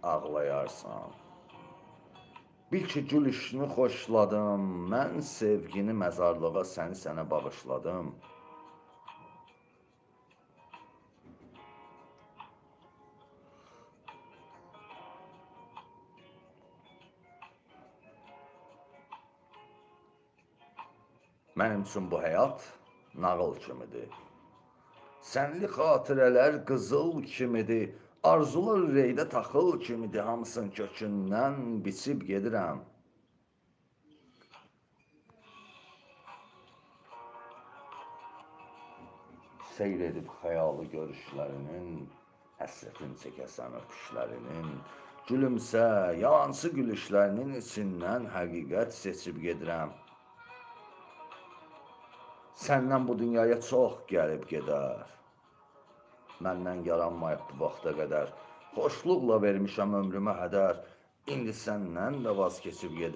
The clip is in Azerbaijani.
ağlayarsan. Bil ki gülüşünü xoşladım, mən sevgini məzarlığa səni sənə bağışladım. Mənim üçün bu həyat nağıl kimidir. Sənli xatirələr qızıl kimidir. Arzular ürəkdə taxıl kimidir. Hamısın kökündən biçib gedirəm. Seyr edib xəyalı görüşlərinin, həsrətin çəkəsən öpüşlərinin, gülümsə, yalansı gülüşlərinin içindən həqiqət seçib gedirəm. Səndən bu dünyaya çox gəlib gedər. Məndən yaranmayıb bu vaxta qədər. Xoşluqla vermişəm ömrümə hədər. İndi səndən də vaz keçib gedirəm.